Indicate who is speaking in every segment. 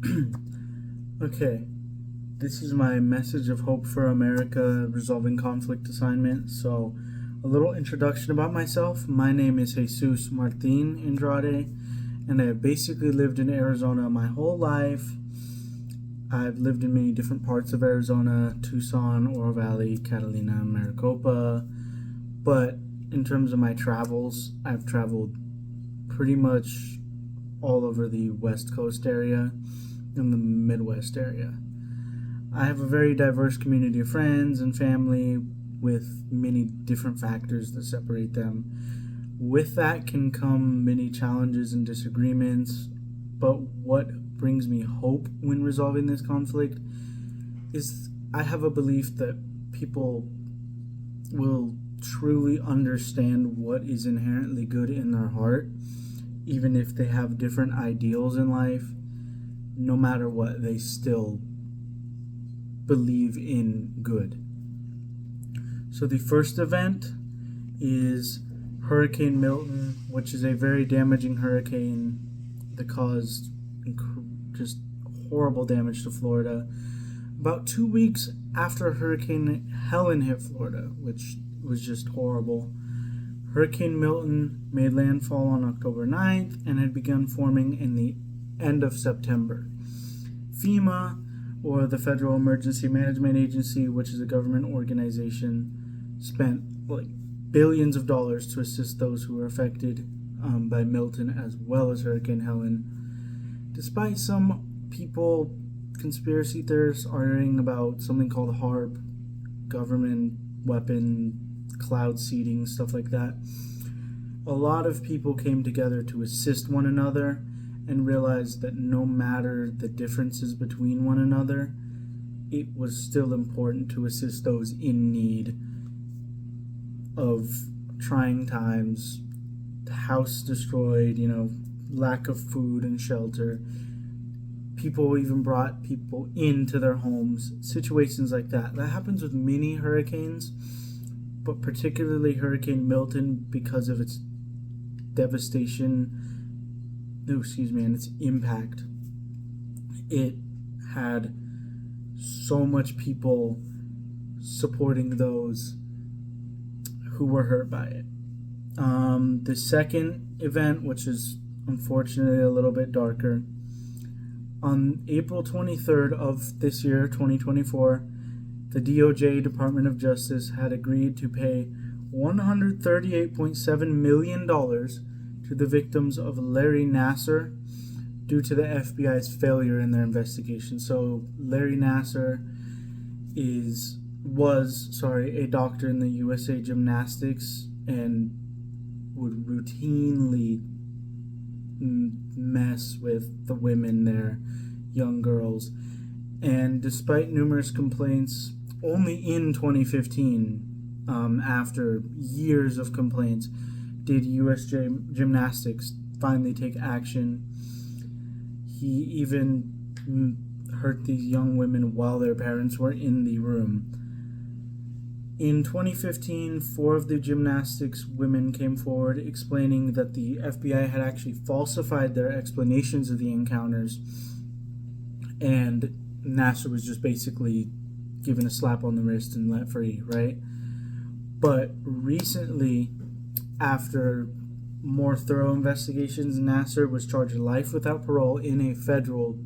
Speaker 1: Okay, this is my message of hope for America resolving conflict assignment. So, a little introduction about myself. My name is Jesus Martin Andrade, and I have basically lived in Arizona my whole life. I've lived in many different parts of Arizona: Tucson, Oro Valley, Catalina, Maricopa. But in terms of my travels, I've traveled pretty much all over the West Coast area and the Midwest area. I have a very diverse community of friends and family with many different factors that separate them. With that can come many challenges and disagreements, but what brings me hope when resolving this conflict is I have a belief that people will truly understand what is inherently good in their heart, even if they have different ideals in life. No matter what, they still believe in good. So the first event is Hurricane Milton, which is a very damaging hurricane that caused just horrible damage to Florida. About 2 weeks after Hurricane Helen hit Florida, which was just horrible, Hurricane Milton made landfall on October 9th and had begun forming in the end of September. FEMA, or the Federal Emergency Management Agency, which is a government organization, spent like billions of dollars to assist those who were affected by Milton as well as Hurricane Helen. Despite some people, conspiracy theorists, arguing about something called HARP, government weapon, cloud seeding, stuff like that, a lot of people came together to assist one another and realized that no matter the differences between one another, it was still important to assist those in need of trying times, the house destroyed, lack of food and shelter. People even brought people into their homes, situations like that. That happens with many hurricanes, but particularly Hurricane Milton because of its devastation, and its impact. It had so much people supporting those who were hurt by it. The second event, which is unfortunately a little bit darker, on April 23rd of this year, 2024, the DOJ, Department of Justice, had agreed to pay $138.7 million to the victims of Larry Nassar due to the FBI's failure in their investigation. So Larry Nassar was a doctor in the USA Gymnastics and would routinely mess with the women there, young girls. And despite numerous complaints, only in 2015, after years of complaints, did USJ Gymnastics finally take action. He even hurt these young women while their parents were in the room. In 2015, 4 of the gymnastics women came forward explaining that the FBI had actually falsified their explanations of the encounters, and Nassar was just basically given a slap on the wrist and let free, right? But recently, after more thorough investigations, Nassar was charged life without parole in a federal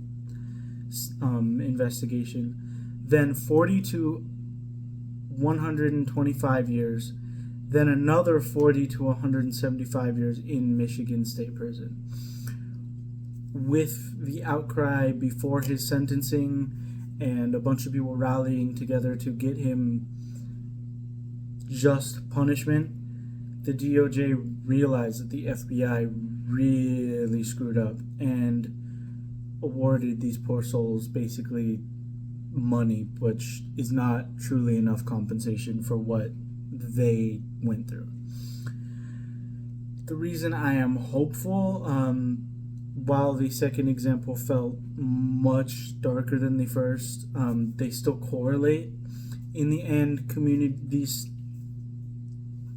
Speaker 1: investigation, then 40 to 125 years, then another 40 to 175 years in Michigan State Prison. With the outcry before his sentencing and a bunch of people rallying together to get him just punishment, the DOJ realized that the FBI really screwed up and awarded these poor souls basically money, which is not truly enough compensation for what they went through. The reason I am hopeful, while the second example felt much darker than the first, they still correlate. In the end, these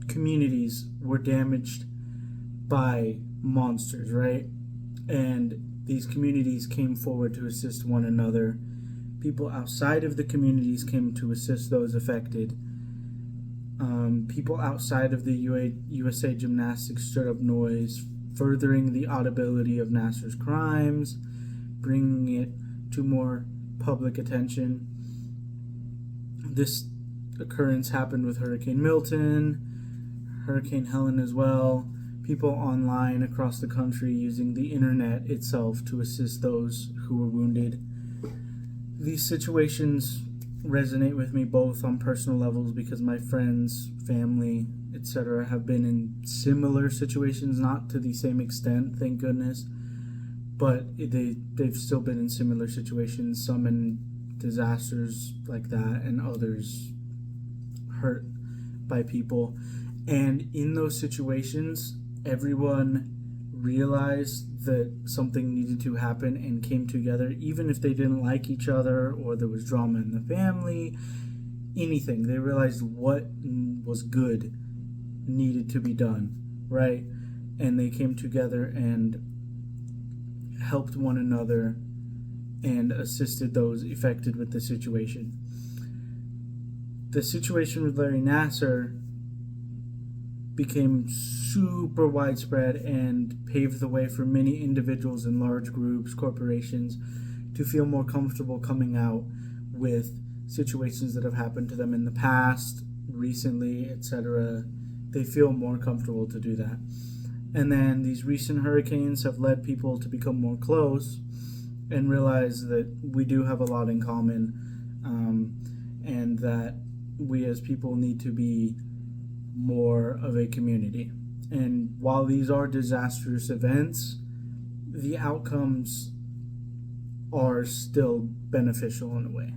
Speaker 1: communities were damaged by monsters, right? And these communities came forward to assist one another. People outside of the communities came to assist those affected. People outside of the USA Gymnastics stirred up noise, furthering the audibility of Nassar's crimes, bringing it to more public attention. This occurrence happened with Hurricane Milton, Hurricane Helen as well. People online across the country using the internet itself to assist those who were wounded. These situations resonate with me both on personal levels because my friends, family, etc. have been in similar situations, not to the same extent, thank goodness, but they've still been in similar situations, some in disasters like that and others hurt by people. And in those situations, everyone realized that something needed to happen and came together, even if they didn't like each other or there was drama in the family, anything. They realized what was good needed to be done, right? And they came together and helped one another and assisted those affected with the situation. The situation with Larry Nassar became super widespread and paved the way for many individuals and large groups, corporations, to feel more comfortable coming out with situations that have happened to them in the past, recently, etc. They feel more comfortable to do that. And then these recent hurricanes have led people to become more close and realize that we do have a lot in common, and that we as people need to be more of a community. And while these are disastrous events, the outcomes are still beneficial in a way.